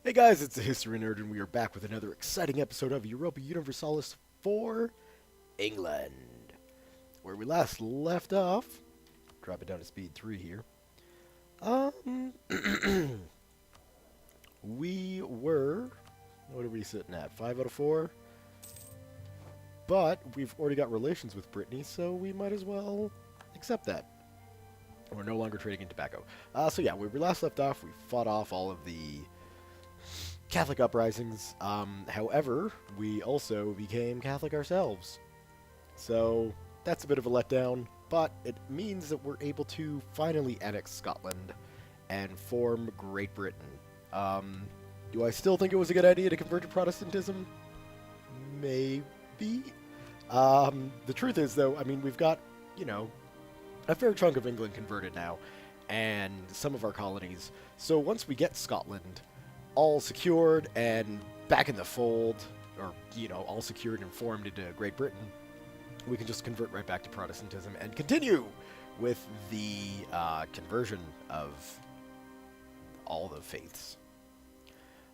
Hey guys, it's the History Nerd, and we are back with another exciting episode of Europa Universalis for England. Where we last left off, drop it down to speed 3 here. We were, what are we sitting at, 5 out of 4? But we've already got relations with Brittany, so we might as well accept that. We're no longer trading in tobacco. So yeah, where we last left off, we fought off all of the Catholic uprisings. However, we also became Catholic ourselves. So that's a bit of a letdown, but it means that we're able to finally annex Scotland and form Great Britain. Do I still think it was a good idea to convert to Protestantism? Maybe. The truth is, though, I mean, we've got, a fair chunk of England converted now, and some of our colonies. So once we get Scotland all secured and back in the fold, or, all secured and formed into Great Britain, we can just convert right back to Protestantism and continue with the conversion of all the faiths.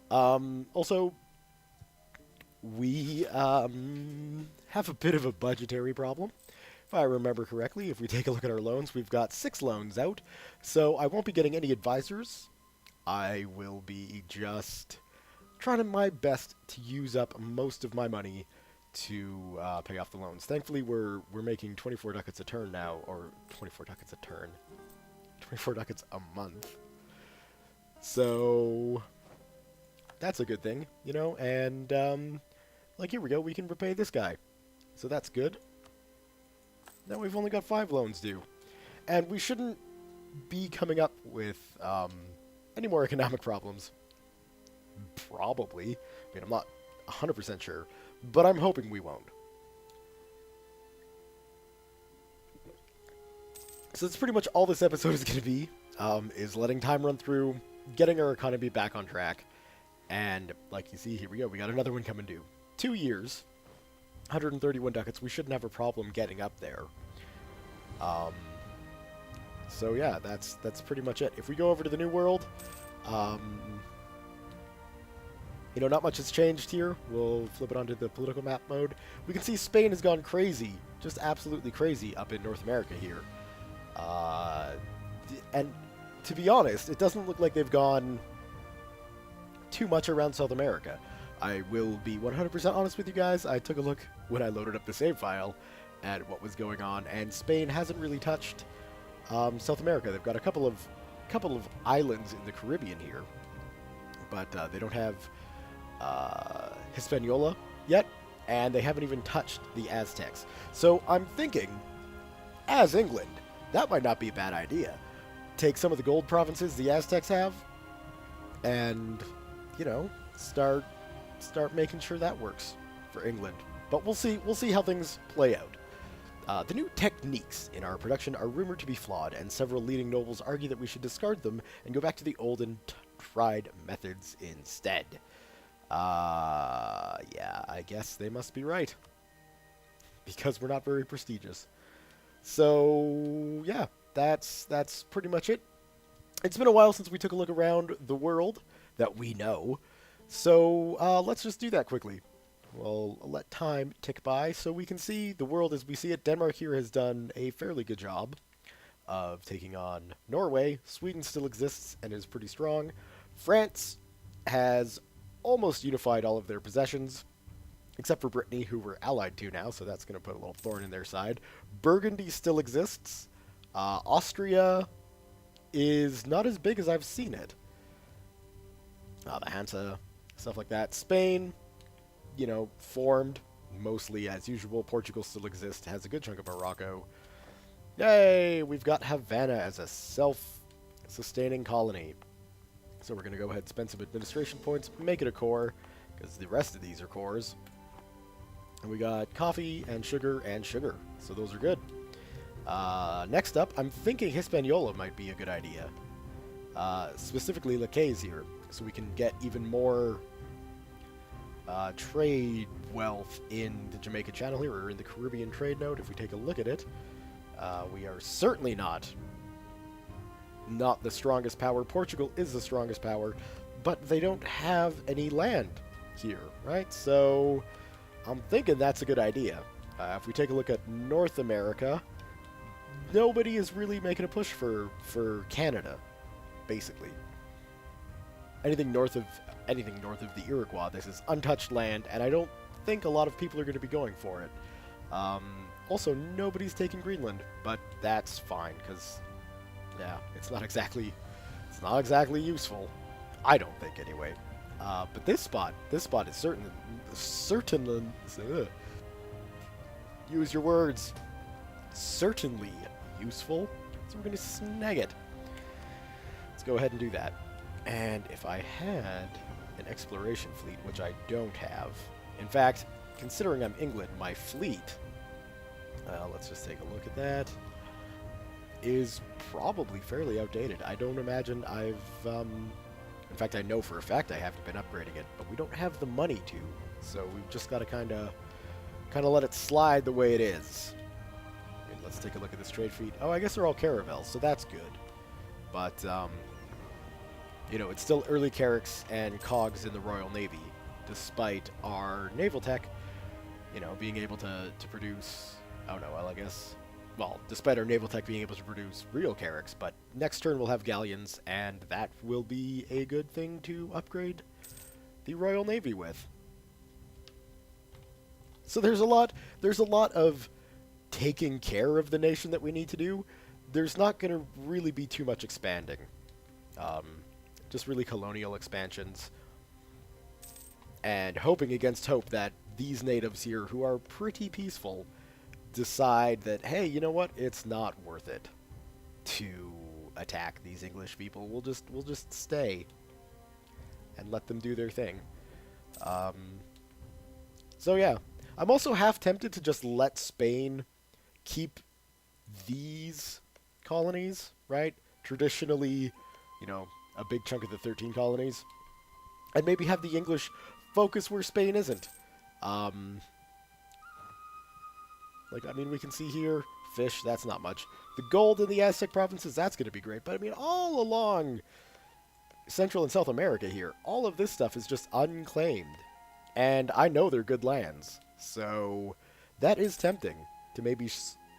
Also, we have a bit of a budgetary problem. If I remember correctly, if we take a look at our loans, we've got 6 loans out, so I won't be getting any advisors. I will be just trying my best to use up most of my money to pay off the loans. Thankfully, we're making 24 ducats a turn now, or 24 ducats a turn, 24 ducats a month. So that's a good thing, and like here we go, we can repay this guy. So that's good. Now we've only got 5 loans due. And we shouldn't be coming up with any more economic problems. Probably. I mean, I'm not 100% sure, but I'm hoping we won't. So that's pretty much all this episode is going to be, is letting time run through, getting our economy back on track, and like you see, here we go, we got another one coming due. 2 years, 131 ducats, we shouldn't have a problem getting up there. So yeah, that's pretty much it. If we go over to the New World, not much has changed here. We'll flip it onto the political map mode. We can see Spain has gone crazy, just absolutely crazy up in North America here. And to be honest, it doesn't look like they've gone too much around South America. I will be 100% honest with you guys. I took a look when I loaded up the save file at what was going on, and Spain hasn't really touched South America. They've got a couple of islands in the Caribbean here, but they don't have Hispaniola yet, and they haven't even touched the Aztecs. So I'm thinking, as England, that might not be a bad idea. Take some of the gold provinces the Aztecs have, and start making sure that works for England. But we'll see how things play out. The new techniques in our production are rumored to be flawed, and several leading nobles argue that we should discard them and go back to the old and tried methods instead. Yeah, I guess they must be right. Because we're not very prestigious. So, yeah, that's pretty much it. It's been a while since we took a look around the world that we know. So, let's just do that quickly. We'll let time tick by so we can see the world as we see it. Denmark here has done a fairly good job of taking on Norway. Sweden still exists and is pretty strong. France has almost unified all of their possessions, except for Brittany, who we're allied to now, so that's going to put a little thorn in their side. Burgundy still exists. Austria is not as big as I've seen it. The Hansa, stuff like that. Spain, formed mostly as usual. Portugal still exists, has a good chunk of Morocco. Yay! We've got Havana as a self-sustaining colony. So we're going to go ahead and spend some administration points, make it a core, because the rest of these are cores. And we got coffee and sugar, so those are good. Next up, I'm thinking Hispaniola might be a good idea. Specifically Le Cays here, so we can get even more trade wealth in the Jamaica Channel here, or in the Caribbean trade node. If we take a look at it, we are certainly not the strongest power. Portugal is the strongest power, but they don't have any land here, right? So I'm thinking that's a good idea. If we take a look at North America, nobody is really making a push for Canada, basically. Anything north of the Iroquois, this is untouched land, and I don't think a lot of people are going to be going for it. Also, nobody's taking Greenland, but that's fine because, yeah, it's not exactly useful. I don't think anyway. But this spot is certainly use your words. Certainly useful. So we're going to snag it. Let's go ahead and do that. And if I had an exploration fleet, which I don't have, in fact, considering I'm England, my fleet, let's just take a look at that, is probably fairly outdated. I don't imagine I've, in fact, I know for a fact I haven't been upgrading it, but we don't have the money to, so we've just got to kind of let it slide the way it is. I mean, let's take a look at this trade fleet. Oh, I guess they're all caravels, so that's good. But, you know, it's still early Carracks and cogs in the Royal Navy, despite our naval tech, you know, being able to produce... Oh no, well, I guess... Well, despite our naval tech being able to produce real Carracks, but next turn we'll have galleons, and that will be a good thing to upgrade the Royal Navy with. So there's a lot of taking care of the nation that we need to do. There's not going to really be too much expanding. Just really colonial expansions. And hoping against hope that these natives here, who are pretty peaceful, decide that, hey, you know what? It's not worth it to attack these English people. We'll just stay and let them do their thing. So yeah, I'm also half tempted to just let Spain keep these colonies, right? Traditionally, you know, a big chunk of the 13 colonies, and maybe have the English focus where Spain isn't. Like, I mean, we can see here, fish, that's not much. The gold in the Aztec provinces, that's going to be great. But, I mean, all along Central and South America here, all of this stuff is just unclaimed. And I know they're good lands. So, that is tempting to maybe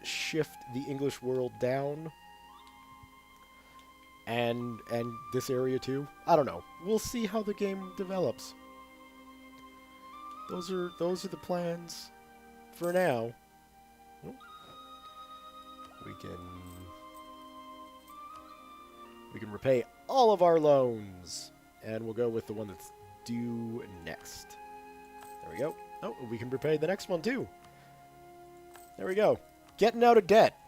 shift the English world down. And this area too. I don't know. We'll see how the game develops. Those are the plans for now. We can repay all of our loans, and we'll go with the one that's due next. There we go. Oh, we can repay the next one too. There we go. Getting out of debt.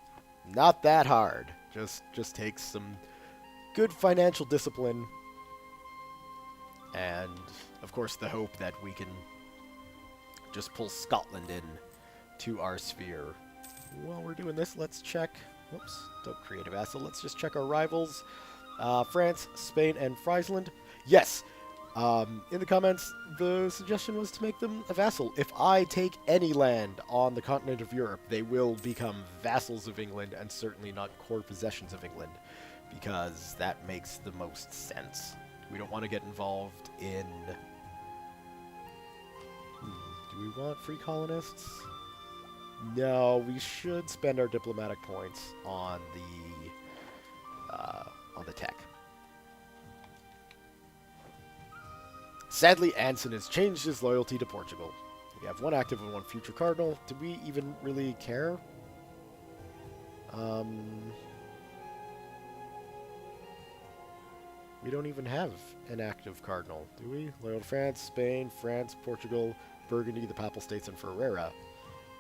Not that hard. Just takes some good financial discipline, and of course the hope that we can just pull Scotland in to our sphere. While we're doing this, let's check. Whoops, don't create a vassal. Let's just check our rivals. France, Spain, and Friesland. Yes, in the comments, the suggestion was to make them a vassal. If I take any land on the continent of Europe, they will become vassals of England and certainly not core possessions of England, because that makes the most sense. We don't want to get involved in... do we want free colonists? No, we should spend our diplomatic points on the tech. Sadly, Anson has changed his loyalty to Portugal. We have one active and one future cardinal. Do we even really care? We don't even have an active cardinal, do we? Loyal to France, Spain, France, Portugal, Burgundy, the Papal States, and Ferrara.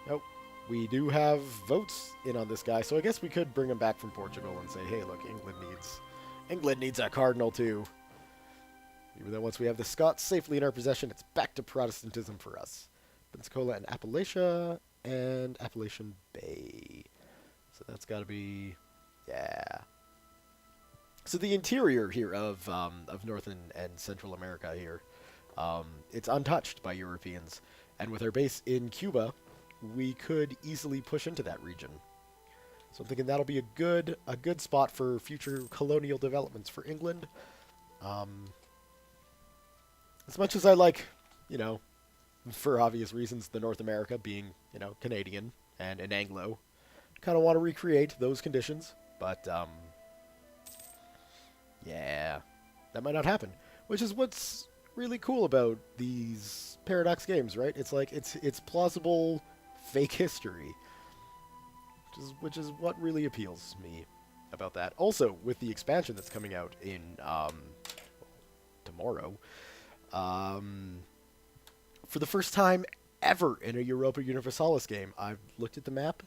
Nope. We do have votes in on this guy, so I guess we could bring him back from Portugal and say, hey, look, England needs a cardinal too. Even though once we have the Scots safely in our possession, it's back to Protestantism for us. Pensacola and Appalachia and Appalachian Bay. So that's got to be, yeah. So the interior here of North and Central America here, it's untouched by Europeans, and with our base in Cuba, we could easily push into that region. So I'm thinking that'll be a good spot for future colonial developments for England. As much as I like, you know, for obvious reasons, the North America being, Canadian and an Anglo, kind of want to recreate those conditions, but yeah, that might not happen. Which is what's really cool about these Paradox games, right? It's like it's plausible fake history, which is what really appeals to me about that. Also, with the expansion that's coming out in tomorrow, for the first time ever in a Europa Universalis game, I've looked at the map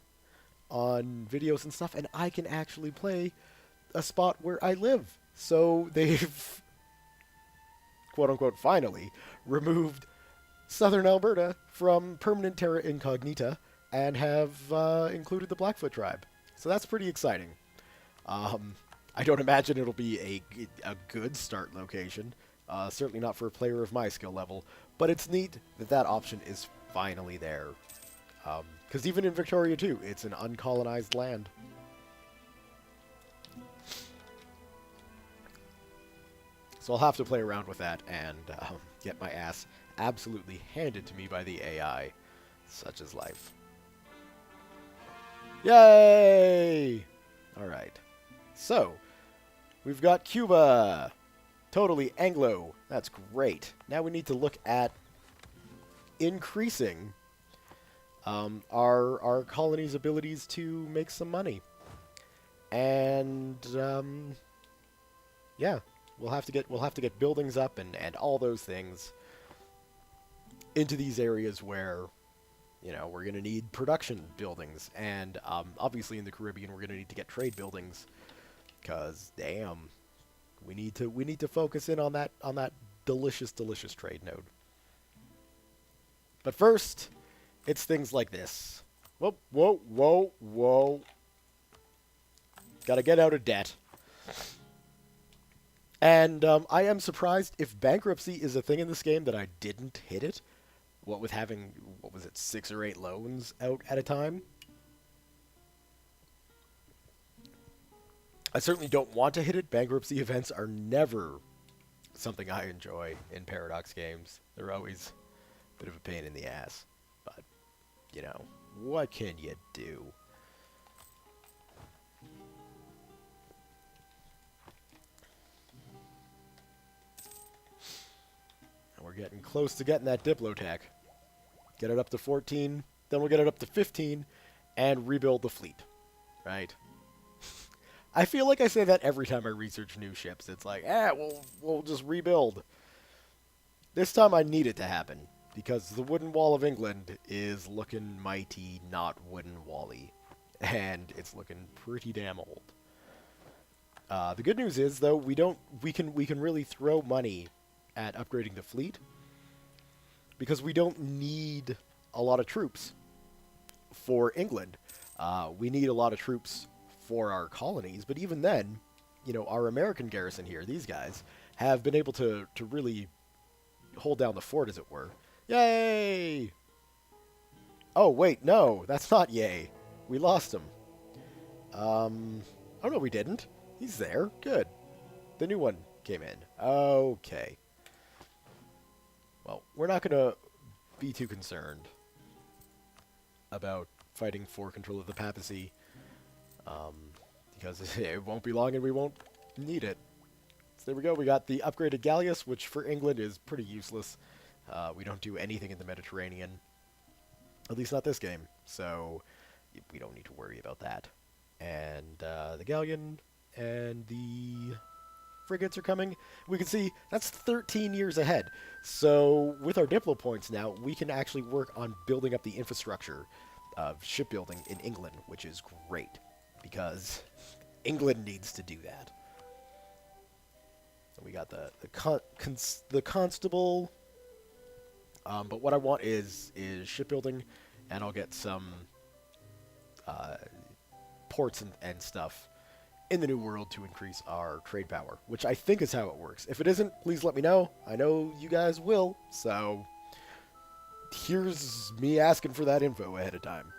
on videos and stuff, and I can actually play a spot where I live. So they've, quote unquote, finally removed southern Alberta from permanent terra incognita and have included the Blackfoot tribe. So that's pretty exciting. I don't imagine it'll be a good start location. Certainly not for a player of my skill level. But it's neat that that option is finally there. Because even in Victoria 2, it's an uncolonized land. So I'll have to play around with that and get my ass absolutely handed to me by the AI. Such is life. Yay! Alright. So, we've got Cuba. Totally Anglo. That's great. Now we need to look at increasing our colony's abilities to make some money. And yeah, we'll have to get buildings up and all those things into these areas where, we're going to need production buildings, and obviously in the Caribbean we're going to need to get trade buildings, because damn, we need to focus in on that delicious trade node. But first, it's things like this. Whoa. Gotta get out of debt. And I am surprised if bankruptcy is a thing in this game that I didn't hit it. What with having, 6 or 8 loans out at a time? I certainly don't want to hit it. Bankruptcy events are never something I enjoy in Paradox games. They're always a bit of a pain in the ass. But, what can you do? And we're getting close to getting that Diplotech. Get it up to 14, then we'll get it up to 15, and rebuild the fleet. Right? I feel like I say that every time I research new ships. It's like, we'll just rebuild. This time I need it to happen, because the wooden wall of England is looking mighty not wooden wally. And it's looking pretty damn old. The good news is, though, we can really throw money at upgrading the fleet, because we don't need a lot of troops for England. We need a lot of troops for our colonies, but even then, our American garrison here, these guys, have been able to really hold down the fort, as it were. Yay! Oh, wait, no, that's not yay. We lost him. Oh, no, we didn't. He's there. Good. The new one came in. Okay. Well, we're not going to be too concerned about fighting for control of the papacy, because it won't be long and we won't need it. So there we go. We got the upgraded galleass, which for England is pretty useless. We don't do anything in the Mediterranean, at least not this game, so we don't need to worry about that. And the galleon and the frigates are coming. We can see that's 13 years ahead. So with our Diplo points now, we can actually work on building up the infrastructure of shipbuilding in England, which is great, because England needs to do that. We got the constable, but what I want is shipbuilding, and I'll get some ports and stuff in the New World to increase our trade power, which I think is how it works. If it isn't, please let me know. I know you guys will, so here's me asking for that info ahead of time.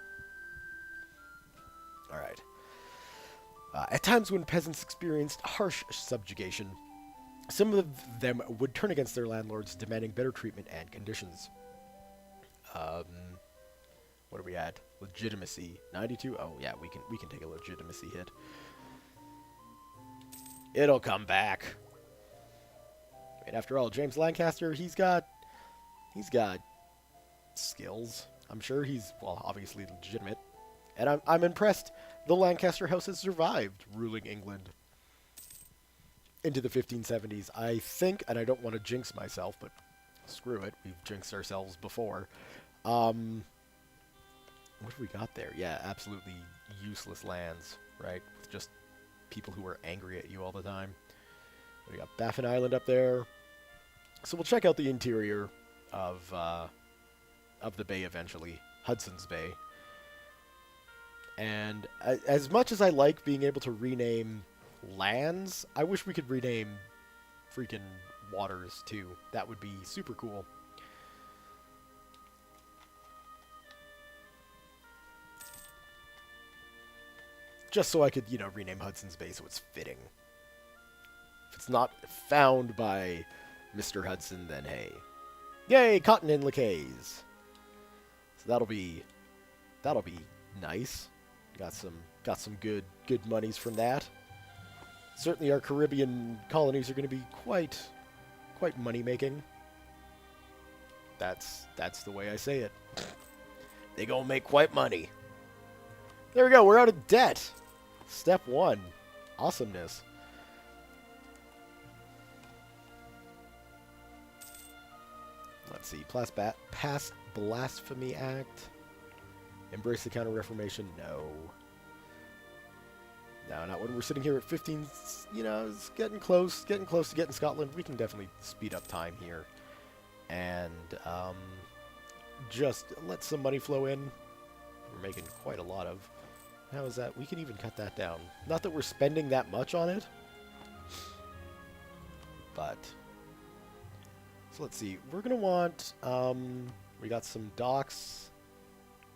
Alright. At times when peasants experienced harsh subjugation, Some of them would turn against their landlords, demanding better treatment and conditions. Um, what are we at? Legitimacy 92. Oh yeah, we can take a legitimacy hit. It'll come back. I mean, after all, James Lancaster, he's got skills. I'm sure he's, well, obviously legitimate. And I'm impressed the Lancaster house has survived ruling England into the 1570s. I think, and I don't want to jinx myself, but screw it, we've jinxed ourselves before. What have we got there? Yeah, absolutely useless lands, right? With just people who are angry at you all the time. We got Baffin Island up there. So we'll check out the interior of the bay eventually, Hudson's Bay. And as much as I like being able to rename lands, I wish we could rename freaking waters too. That would be super cool. Just so I could, rename Hudson's Bay so it's fitting. If it's not found by Mr. Hudson, then hey. Yay, cotton in Lacaze. So that'll be nice. Got some good monies from that. Certainly our Caribbean colonies are going to be quite money making. That's the way I say it. They gonna make quite money. There we go, we're out of debt. Step 1. Awesomeness. Let's see. Past Blasphemy Act. Embrace the Counter-Reformation. No. No, not when we're sitting here at 15. It's getting close to getting Scotland. We can definitely speed up time here. And just let some money flow in. We're making quite a lot of. How is that? We can even cut that down. Not that we're spending that much on it. But so let's see. We're going to want, we got some docks.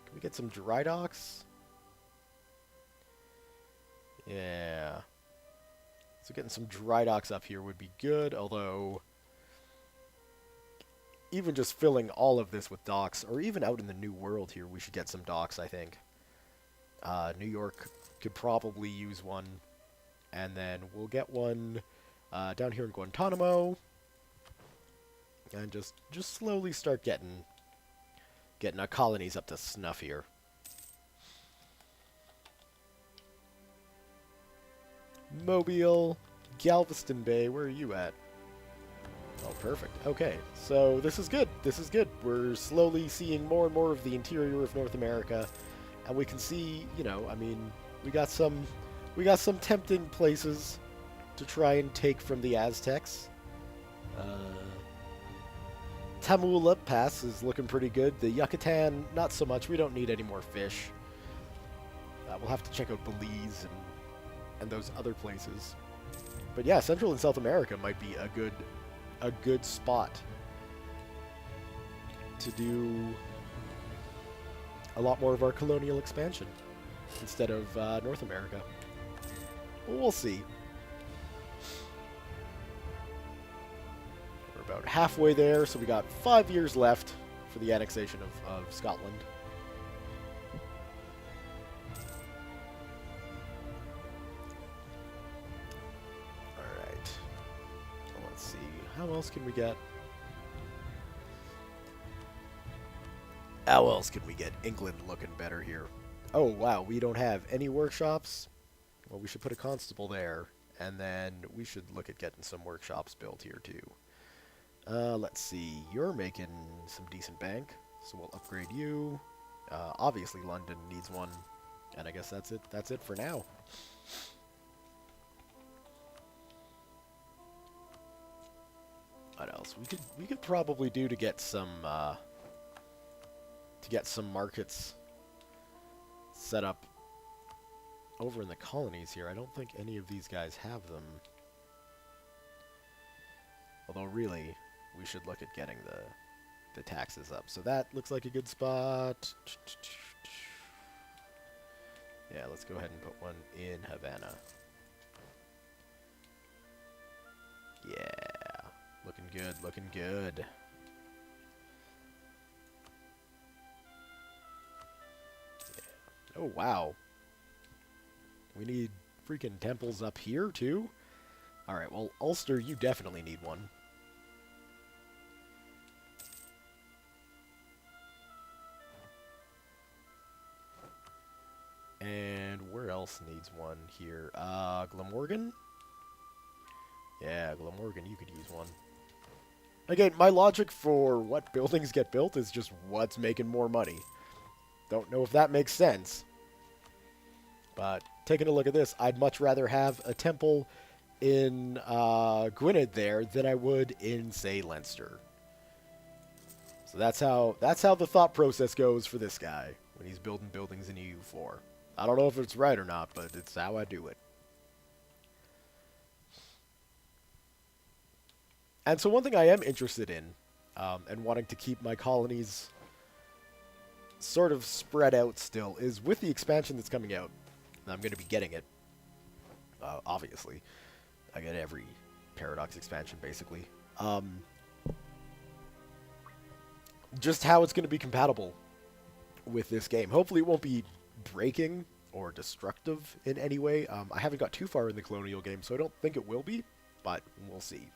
Can we get some dry docks? Yeah. So getting some dry docks up here would be good, although even just filling all of this with docks, or even out in the New World here, we should get some docks, I think. New York could probably use one, and then we'll get one down here in Guantanamo, and just slowly start getting our colonies up to snuff here. Mobile, Galveston Bay, where are you at? Oh, perfect. Okay, so this is good. This is good. We're slowly seeing more and more of the interior of North America, and we can see, we got some tempting places to try and take from the Aztecs. Tamula Pass is looking pretty good. The Yucatan, not so much. We don't need any more fish. We'll have to check out Belize and those other places. But yeah, Central and South America might be a good spot to do a lot more of our colonial expansion instead of North America. Well, we'll see. We're about halfway there, so we got 5 years left for the annexation of Scotland. Alright. So let's see. How else can we get? How else can we get England looking better here? Oh, wow, we don't have any workshops? Well, we should put a constable there, and then we should look at getting some workshops built here, too. Let's see. You're making some decent bank, so we'll upgrade you. Obviously, London needs one, and I guess that's it. That's it for now. What else? We could probably do to get some markets set up over in the colonies here. I don't think any of these guys have them. Although really, we should look at getting the taxes up. So that looks like a good spot. Yeah, let's go ahead and put one in Havana. Yeah. good, looking good. Yeah. Oh, wow. We need freaking temples up here, too? Alright, well, Ulster, you definitely need one. And where else needs one here? Glamorgan? Yeah, Glamorgan, you could use one. Again, my logic for what buildings get built is just what's making more money. Don't know if that makes sense. But taking a look at this, I'd much rather have a temple in Gwynedd there than I would in, say, Leinster. So that's how the thought process goes for this guy when he's building buildings in EU4. I don't know if it's right or not, but it's how I do it. And so one thing I am interested in, and wanting to keep my colonies sort of spread out still, is with the expansion that's coming out. And I'm going to be getting it, obviously. I get every Paradox expansion, basically. Just how it's going to be compatible with this game. Hopefully it won't be breaking or destructive in any way. I haven't got too far in the Colonial game, so I don't think it will be, but we'll see.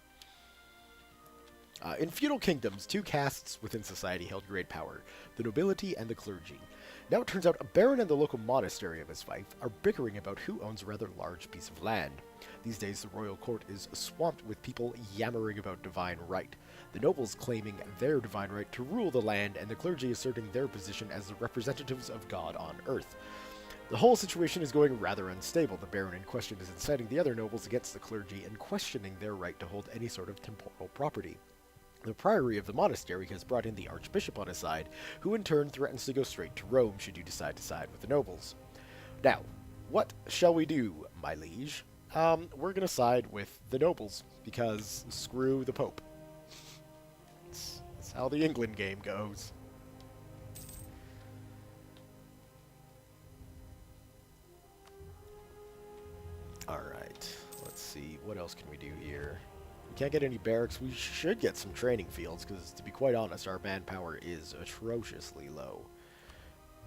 In feudal kingdoms, two castes within society held great power, the nobility and the clergy. Now it turns out a baron and the local monastery of his fief are bickering about who owns a rather large piece of land. These days, the royal court is swamped with people yammering about divine right, the nobles claiming their divine right to rule the land, and the clergy asserting their position as the representatives of God on earth. The whole situation is going rather unstable. The baron in question is inciting the other nobles against the clergy and questioning their right to hold any sort of temporal property. The priory of the monastery has brought in the archbishop on his side, who in turn threatens to go straight to Rome should you decide to side with the nobles. Now, what shall we do, my liege? We're going to side with the nobles, because screw the Pope. That's how the England game goes. Alright, let's see, what else can we do here? We can't get any barracks. We should get some training fields, because to be quite honest, our manpower is atrociously low.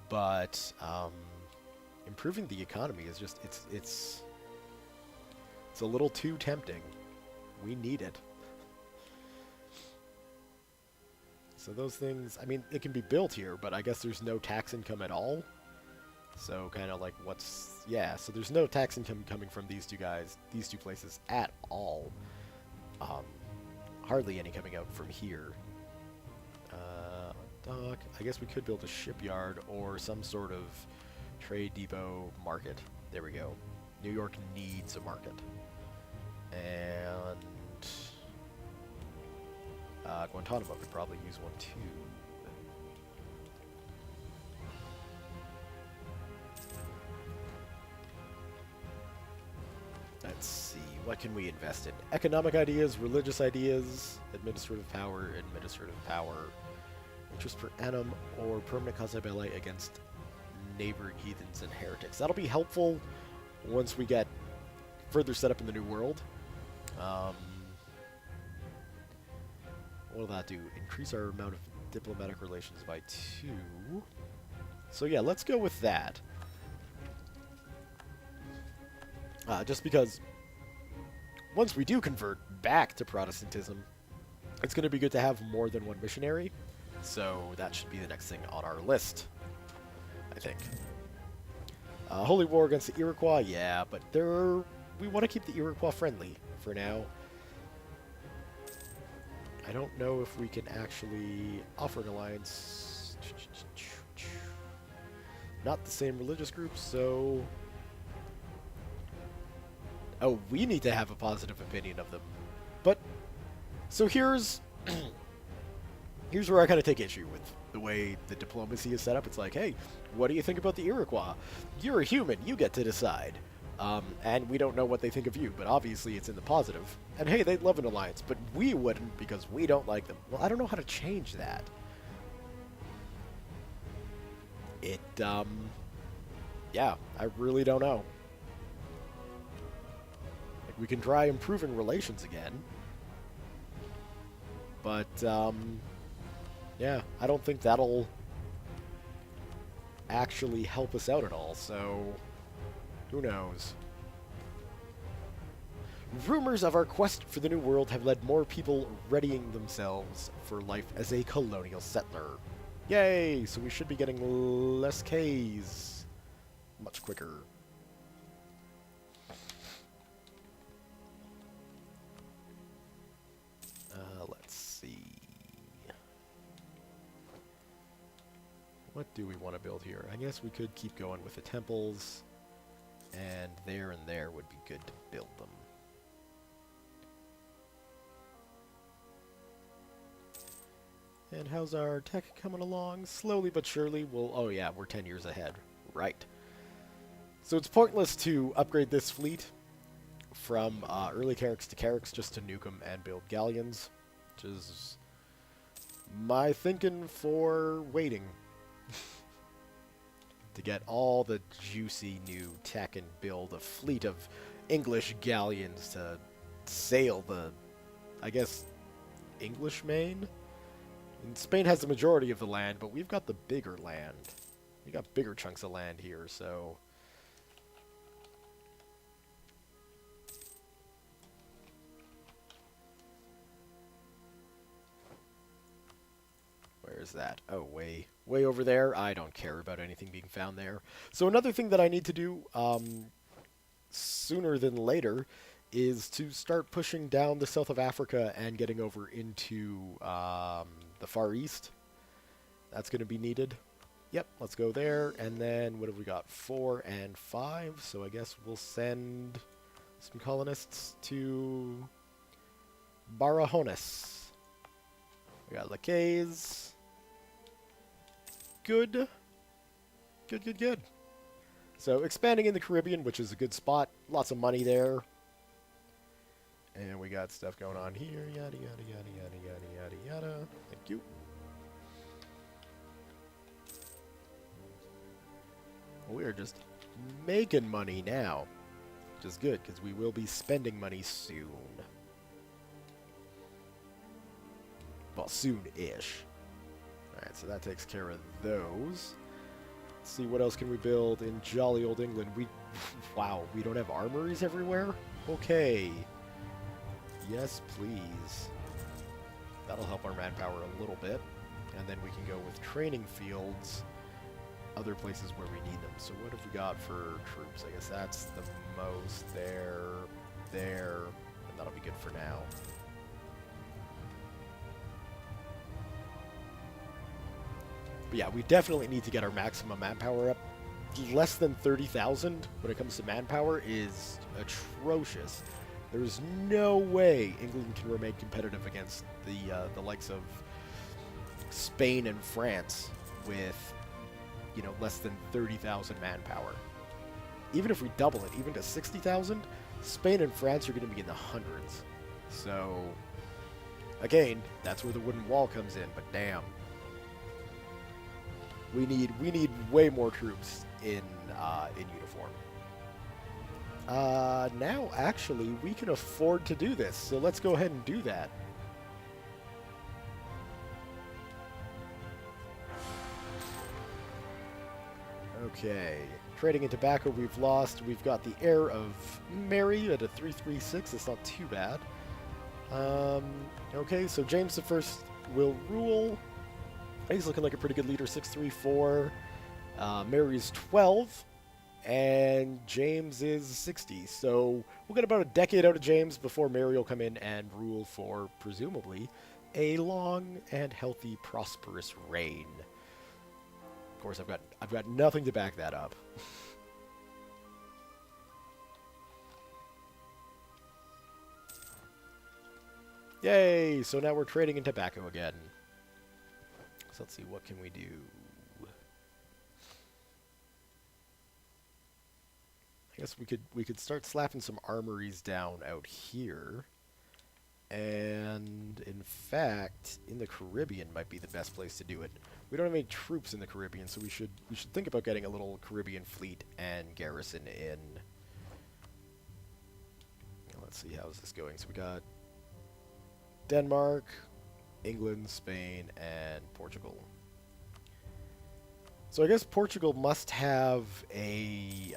But, improving the economy is just, it's a little too tempting. We need it. So those things, I mean, it can be built here, but I guess there's no tax income at all. So kind of like yeah, so there's no tax income coming from these two places at all. Hardly any coming out from here. Dock, I guess we could build a shipyard or some sort of trade depot market. There we go. New York needs a market. And Guantanamo could probably use one too. Let's see, what can we invest in? Economic ideas, religious ideas, administrative power, interest per annum, or permanent causa belli against neighboring heathens and heretics. That'll be helpful once we get further set up in the New World. What will that do? Increase our amount of diplomatic relations by 2. So yeah, let's go with that. Just because once we do convert back to Protestantism, it's going to be good to have more than one missionary. So that should be the next thing on our list, I think. Holy War against the Iroquois, yeah, but we want to keep the Iroquois friendly for now. I don't know if we can actually offer an alliance. Not the same religious group, so... Oh, we need to have a positive opinion of them. But, so here's where I kind of take issue with the way the diplomacy is set up. It's like, hey, what do you think about the Iroquois? You're a human, you get to decide. And we don't know what they think of you, but obviously it's in the positive. And hey, they'd love an alliance, but we wouldn't because we don't like them. Well, I don't know how to change that. Yeah, I really don't know. Like, we can try improving relations again. But, yeah, I don't think that'll actually help us out at all, so who knows. Rumors of our quest for the New World have led more people readying themselves for life as a colonial settler. Yay! So we should be getting less Ks much quicker. Let's see. What do we want to build here? I guess we could keep going with the temples, and there would be good to build them. And how's our tech coming along? Slowly but surely. Oh yeah, we're 10 years ahead. Right. So it's pointless to upgrade this fleet from early Carracks to Carracks just to nuke them and build galleons, which is my thinking for waiting to get all the juicy new tech and build a fleet of English galleons to sail the, I guess, English main? And Spain has the majority of the land, but we've got the bigger land. We got bigger chunks of land here, so... Where is that? Oh, way over there. I don't care about anything being found there. So another thing that I need to do sooner than later is to start pushing down the south of Africa and getting over into the Far East. That's going to be needed. Yep, let's go there. And then what have we got? 4 and 5. So I guess we'll send some colonists to Barajones. We got Lacays. Good. Good. So expanding in the Caribbean, which is a good spot. Lots of money there. And we got stuff going on here. Yada, yada, yada, yada, yada, yada, yada. Thank you. We are just making money now, which is good, because we will be spending money soon. Well, soon-ish. Alright, so that takes care of those. Let's see, what else can we build in jolly old England? Wow, we don't have armories everywhere? Okay. Yes, please. That'll help our manpower a little bit. And then we can go with training fields, other places where we need them. So what have we got for troops? I guess that's the most there, and that'll be good for now. But yeah, we definitely need to get our maximum manpower up. Less than 30,000 when it comes to manpower is atrocious. There's no way England can remain competitive against the likes of Spain and France with, you know, less than 30,000 manpower. Even if we double it, even to 60,000, Spain and France are going to be in the hundreds. So, again, that's where the wooden wall comes in, but damn. We need way more troops in uniform. Now, actually, we can afford to do this, so let's go ahead and do that. Okay, trading in tobacco we've lost. We've got the heir of Mary at a 336. It's not too bad. Okay, so James the First will rule. He's looking like a pretty good leader, 634. Mary's 12, and James is 60. So we'll get about a decade out of James before Mary will come in and rule for, presumably, a long and healthy, prosperous reign. Of course, I've got nothing to back that up. Yay! So now we're trading in tobacco again. So let's see, what can we do? I guess we could start slapping some armories down out here. And in fact, in the Caribbean might be the best place to do it. We don't have any troops in the Caribbean, so we should think about getting a little Caribbean fleet and garrison in. Let's see, how's this going? So we got Denmark, England, Spain, and Portugal. So I guess Portugal must have a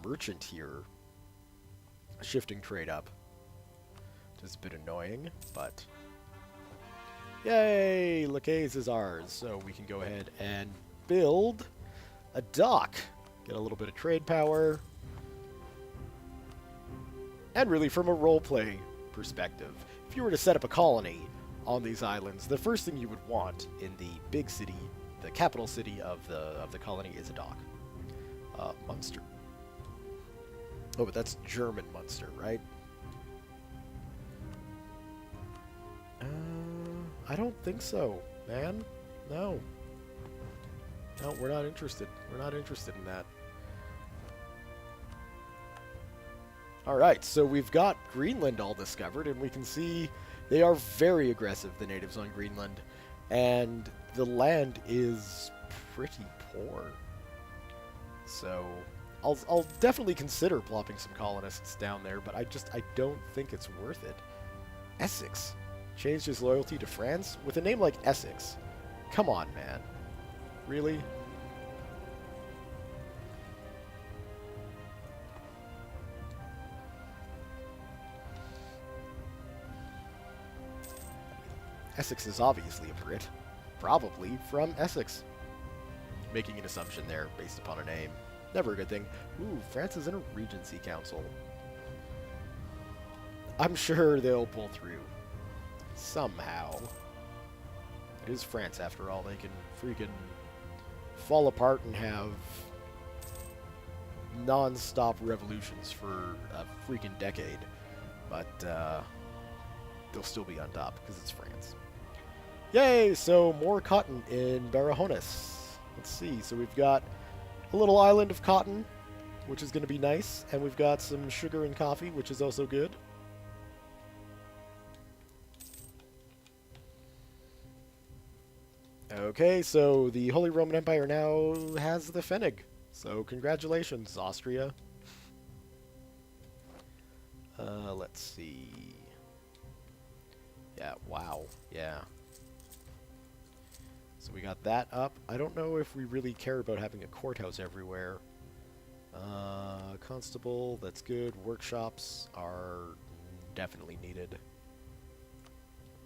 merchant here shifting trade up. Which is a bit annoying, but... Yay! Lacaze is ours, so we can go ahead and build a dock. Get a little bit of trade power. And really, from a roleplay perspective, if you were to set up a colony on these islands, the first thing you would want in the big city, the capital city of the colony, is a dock. Munster. Oh, but that's German Munster, right? I don't think so, man. No. No, we're not interested. We're not interested in that. Alright, so we've got Greenland all discovered, and we can see they are very aggressive, the natives on Greenland. And the land is pretty poor. So, I'll definitely consider plopping some colonists down there, but I don't think it's worth it. Essex changed his loyalty to France? With a name like Essex? Come on, man. Really? Essex is obviously a Brit. Probably from Essex. Making an assumption there based upon a name. Never a good thing. Ooh, France is in a Regency Council. I'm sure they'll pull through. Somehow. It is France, after all. They can freaking fall apart and have non-stop revolutions for a freaking decade. But, they'll still be on top, because it's France. Yay! So, more cotton in Barahonus. Let's see. So, we've got a little island of cotton, which is going to be nice. And we've got some sugar and coffee, which is also good. Okay, so the Holy Roman Empire now has the Pfennig. So, congratulations, Austria. Let's see. Yeah, wow. Yeah. So we got that up. I don't know if we really care about having a courthouse everywhere. Constable, that's good. Workshops are definitely needed.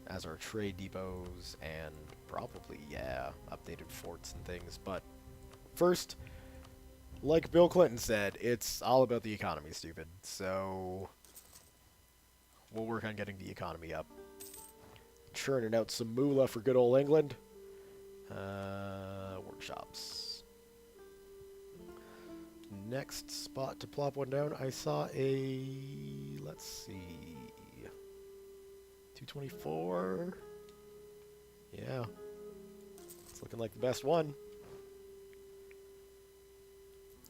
As are trade depots and probably, yeah, updated forts and things. But first, like Bill Clinton said, it's all about the economy, stupid. So we'll work on getting the economy up. Churning out some moolah for good old England. Workshops. Next spot to plop one down, I saw a... let's see... 224. Yeah. It's looking like the best one.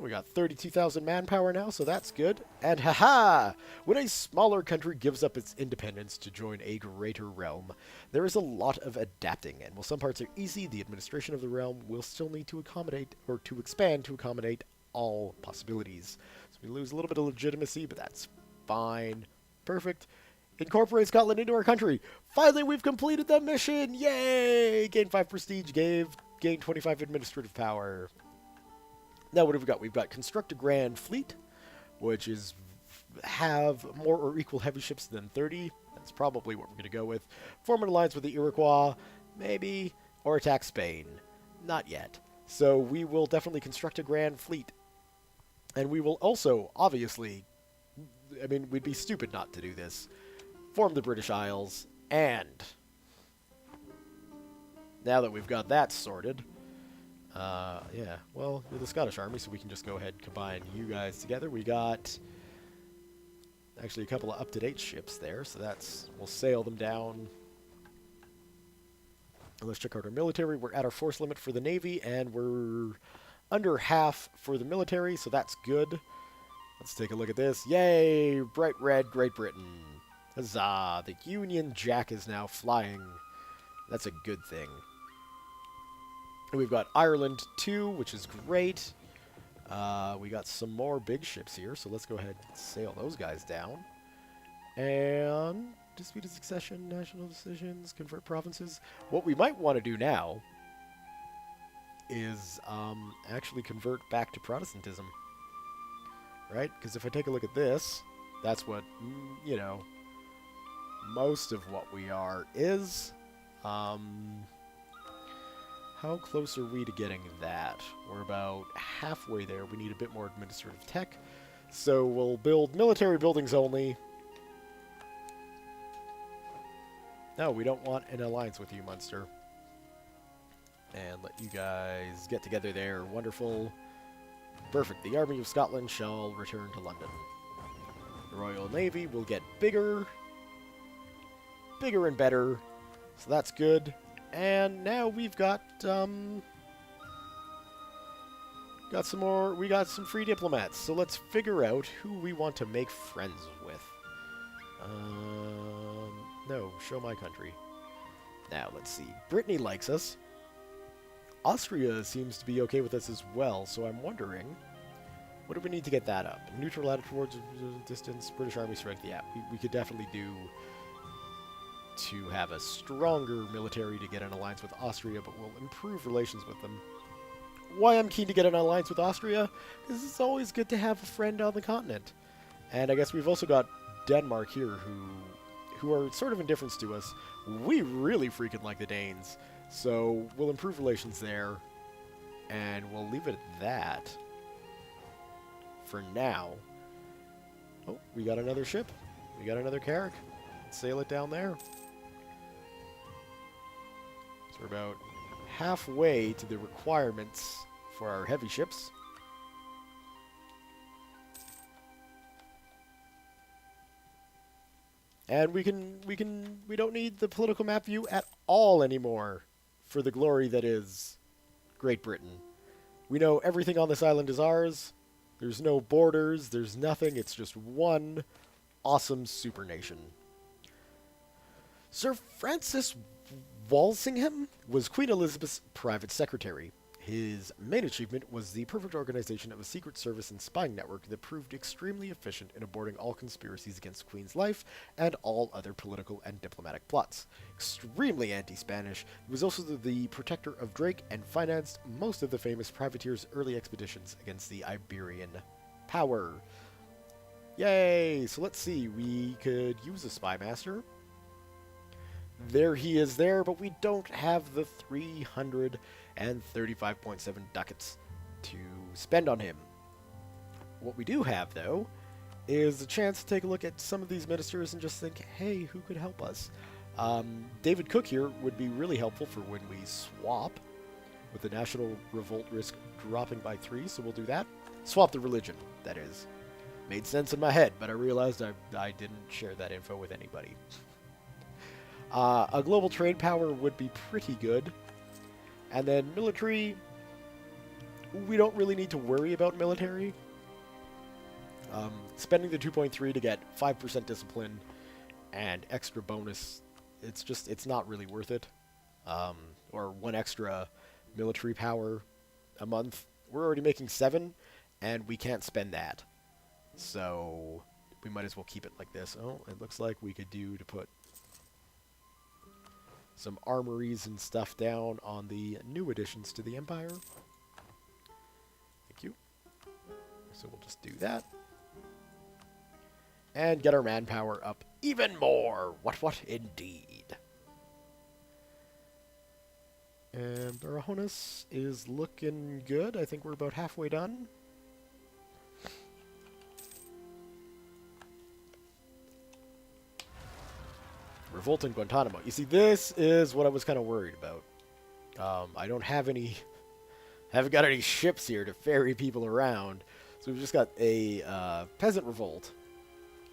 We got 32,000 manpower now, so that's good. And haha! When a smaller country gives up its independence to join a greater realm, there is a lot of adapting, and while some parts are easy, the administration of the realm will still need to accommodate, or to expand to accommodate all possibilities. So we lose a little bit of legitimacy, but that's fine. Perfect. Incorporate Scotland into our country. Finally, we've completed the mission! Yay! Gain 5 prestige, gain 25 administrative power. Now, what have we got? We've got construct a grand fleet, which is have more or equal heavy ships than 30. That's probably what we're going to go with. Form an alliance with the Iroquois, maybe, or attack Spain. Not yet. So we will definitely construct a grand fleet. And we will also, obviously, I mean, we'd be stupid not to do this, form the British Isles, and now that we've got that sorted... yeah, well, you're the Scottish Army, so we can just go ahead and combine you guys together. We got actually a couple of up-to-date ships there, so that's... we'll sail them down. Let's check out our military. We're at our force limit for the Navy, and we're under half for the military, so that's good. Let's take a look at this. Yay! Bright red, Great Britain. Huzzah! The Union Jack is now flying. That's a good thing. We've got Ireland 2, which is great. We got some more big ships here, so let's go ahead and sail those guys down. And disputed succession, national decisions, convert provinces. What we might want to do now is actually convert back to Protestantism, right? Because if I take a look at this, that's what, you know, most of what we are is. How close are we to getting that? We're about halfway there. We need a bit more administrative tech. So we'll build military buildings only. No, we don't want an alliance with you, Munster. And let you guys get together there. Wonderful. Perfect. The Army of Scotland shall return to London. The Royal Navy will get bigger. Bigger and better. So that's good. And now we've got some more. We got some free diplomats. So let's figure out who we want to make friends with. No, show my country. Now, let's see. Brittany likes us. Austria seems to be okay with us as well, so I'm wondering, what do we need to get that up? Neutral attitude towards distance, British Army strength. Yeah, we could definitely do to have a stronger military to get an alliance with Austria, but we'll improve relations with them. Why I'm keen to get an alliance with Austria is it's always good to have a friend on the continent. And I guess we've also got Denmark here who are sort of indifferent to us. We really freaking like the Danes. So we'll improve relations there. And we'll leave it at that for now. Oh, we got another ship. We got another carrack. Let's sail it down there. So we're about halfway to the requirements for our heavy ships. And we don't need the political map view at all anymore for the glory that is Great Britain. We know everything on this island is ours. There's no borders, there's nothing, it's just one awesome super nation. Sir Francis Walsingham was Queen Elizabeth's private secretary. His main achievement was the perfect organization of a secret service and spying network that proved extremely efficient in aborting all conspiracies against Queen's life and all other political and diplomatic plots. Extremely anti-Spanish, he was also the protector of Drake and financed most of the famous privateer's early expeditions against the Iberian power. Yay! So let's see, we could use a spy master. There he is there, but we don't have the 335.7 ducats to spend on him. What we do have, though, is a chance to take a look at some of these ministers and just think, hey, who could help us? David Cook here would be really helpful for when we swap, with the national revolt risk dropping by 3, so we'll do that. Swap the religion, that is. Made sense in my head, but I realized I didn't share that info with anybody. A global trade power would be pretty good. And then military, we don't really need to worry about military. Spending the 2.3 to get 5% discipline and extra bonus, it's not really worth it. Or 1 extra military power a month. We're already making 7, and we can't spend that. So we might as well keep it like this. Oh, it looks like we could do to put some armories and stuff down on the new additions to the Empire. Thank you. So we'll just do that. And get our manpower up even more. What indeed. And Barahonis is looking good. I think we're about halfway done. Revolt in Guantanamo. You see, this is what I was kind of worried about. I don't have any... haven't got any ships here to ferry people around. So we've just got a peasant revolt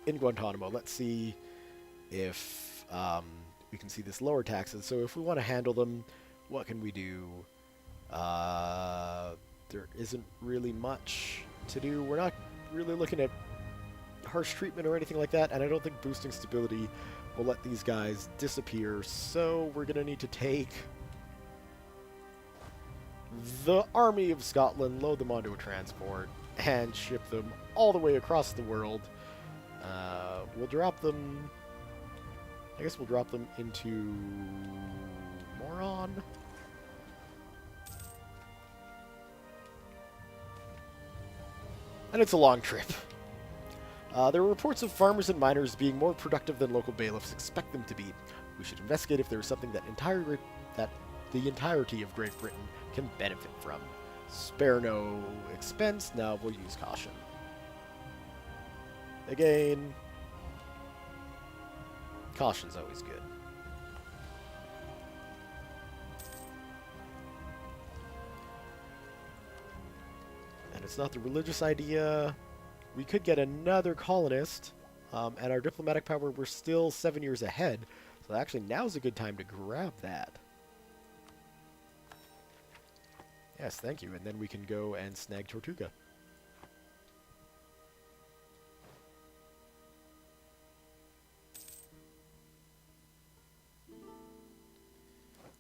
in Guantanamo. Let's see if we can see this lower taxes. So if we want to handle them, what can we do? There isn't really much to do. We're not really looking at harsh treatment or anything like that, and I don't think boosting stability will let these guys disappear, so we're going to need to take the Army of Scotland, load them onto a transport, and ship them all the way across the world. We'll drop them I guess we'll drop them into Moron. And it's a long trip. There are reports of farmers and miners being more productive than local bailiffs expect them to be. We should investigate if there is something that the entirety of Great Britain can benefit from. Spare no expense. Now we'll use caution. Again, caution's always good. And it's not the religious idea. We could get another colonist, and our diplomatic power, we're still 7 years ahead. So actually, now's a good time to grab that. Yes, thank you. And then we can go and snag Tortuga.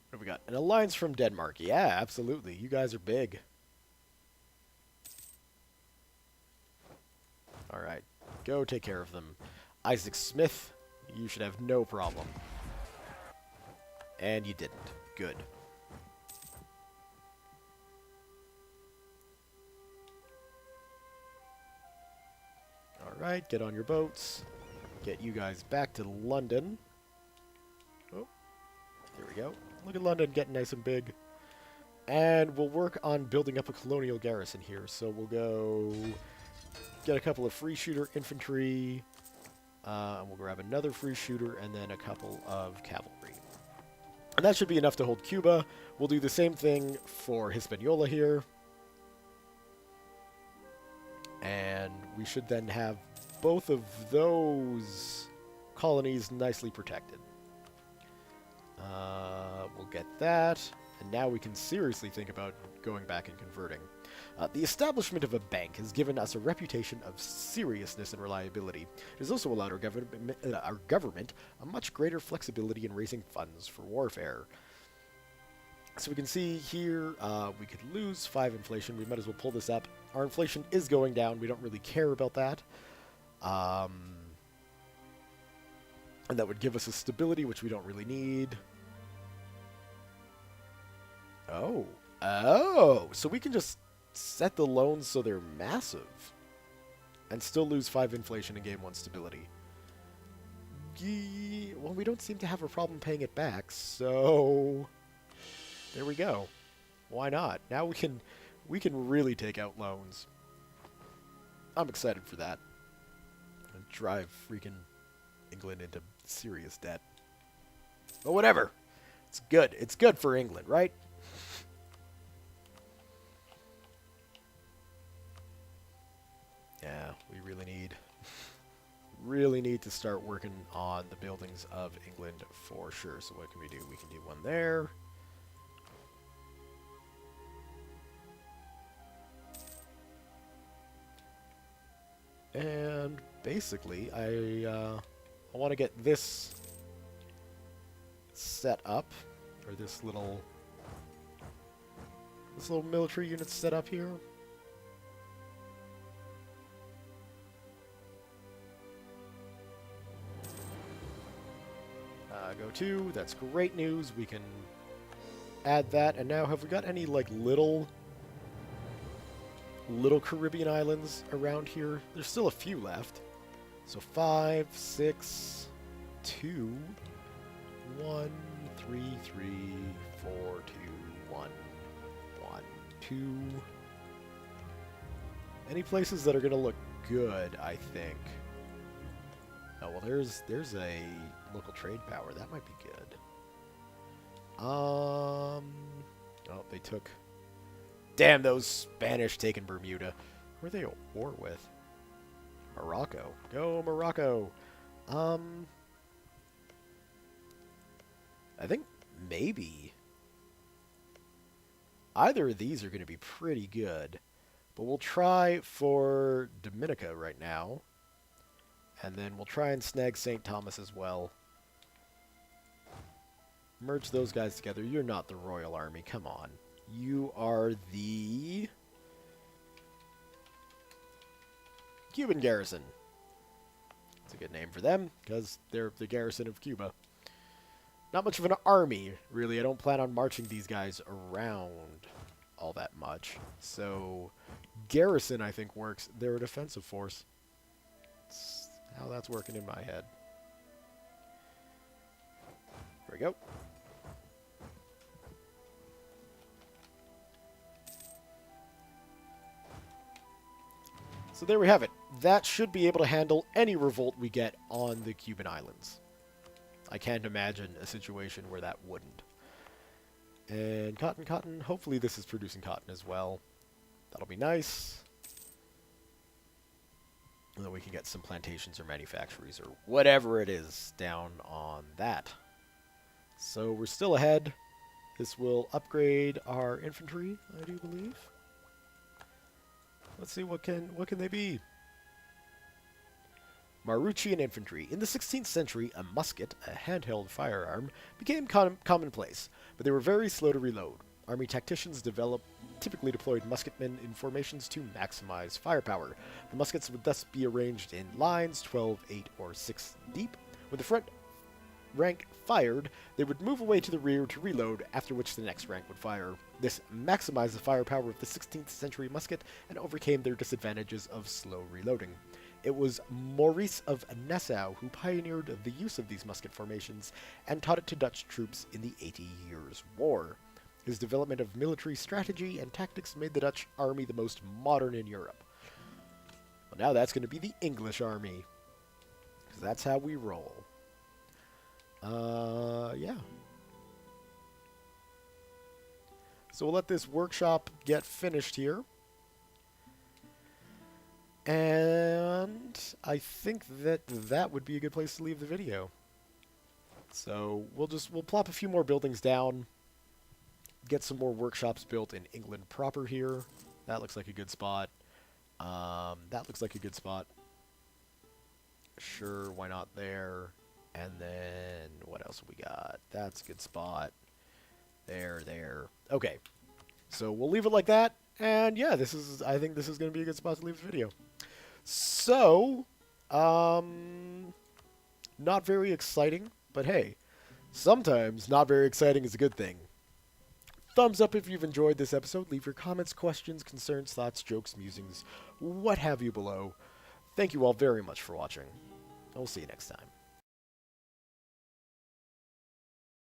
What have we got? An alliance from Denmark. Yeah, absolutely. You guys are big. Alright, go take care of them. Isaac Smith, you should have no problem. And you didn't. Good. Alright, get on your boats. Get you guys back to London. Oh, there we go. Look at London getting nice and big. And we'll work on building up a colonial garrison here. So we'll go get a couple of free shooter infantry, and we'll grab another free shooter, and then a couple of cavalry. And that should be enough to hold Cuba. We'll do the same thing for Hispaniola here. And we should then have both of those colonies nicely protected. We'll get that, and now we can seriously think about going back and converting. The establishment of a bank has given us a reputation of seriousness and reliability. It has also allowed our government a much greater flexibility in raising funds for warfare. So we can see here, we could lose 5 inflation. We might as well pull this up. Our inflation is going down. We don't really care about that. And that would give us a stability, which we don't really need. Oh, so we can just set the loans so they're massive and still lose 5 inflation and gain 1 stability. Well, we don't seem to have a problem paying it back, so there we go. Why not? Now we can really take out loans. I'm excited for that. And drive freaking England into serious debt. But whatever. It's good. It's good for England, right? Yeah, we really need to start working on the buildings of England for sure. So what can we do? We can do one there. And basically, I want to get this set up, or this little military unit set up here. Go to, that's great news. We can add that. And now, have we got any, like, little Caribbean islands around here? There's still a few left. So 5, 6, 2, 1, 3, 3, 4, 2, 1, 1, 2. Any places that are going to look good, I think. Oh, well, there's a local trade power. That might be good. Oh, they took... Damn, those Spanish taking Bermuda. Who are they at war with? Morocco. Go, Morocco. I think maybe either of these are going to be pretty good. But we'll try for Dominica right now. And then we'll try and snag St. Thomas as well. Merge those guys together. You're not the Royal Army. Come on. You are the Cuban garrison. It's a good name for them, because they're the garrison of Cuba. Not much of an army, really. I don't plan on marching these guys around all that much. So, garrison, I think, works. They're a defensive force. That's how that's working in my head. There we go. So there we have it. That should be able to handle any revolt we get on the Cuban islands. I can't imagine a situation where that wouldn't. And cotton, cotton. Hopefully this is producing cotton as well. That'll be nice. And then we can get some plantations or manufactories or whatever it is down on that. So we're still ahead. This will upgrade our infantry, I do believe. Let's see, what can they be? Maruchian infantry. In the 16th century, a musket, a handheld firearm, became commonplace, but they were very slow to reload. Army tacticians typically deployed musketmen in formations to maximize firepower. The muskets would thus be arranged in lines, 12, 8, or 6 deep. When the front rank fired, they would move away to the rear to reload, after which the next rank would fire. This maximized the firepower of the 16th century musket and overcame their disadvantages of slow reloading. It was Maurice of Nassau who pioneered the use of these musket formations and taught it to Dutch troops in the 80 Years' War. His development of military strategy and tactics made the Dutch army the most modern in Europe. Well, now that's going to be the English army, because that's how we roll. Yeah. So we'll let this workshop get finished here. And I think that would be a good place to leave the video. So we'll plop a few more buildings down, get some more workshops built in England proper here. That looks like a good spot. That looks like a good spot. Sure, why not there? And then, what else have we got? That's a good spot. There. Okay. So we'll leave it like that. And yeah, I think this is going to be a good spot to leave the video. So, not very exciting, but hey, sometimes not very exciting is a good thing. Thumbs up if you've enjoyed this episode. Leave your comments, questions, concerns, thoughts, jokes, musings, what have you below. Thank you all very much for watching. I'll see you next time.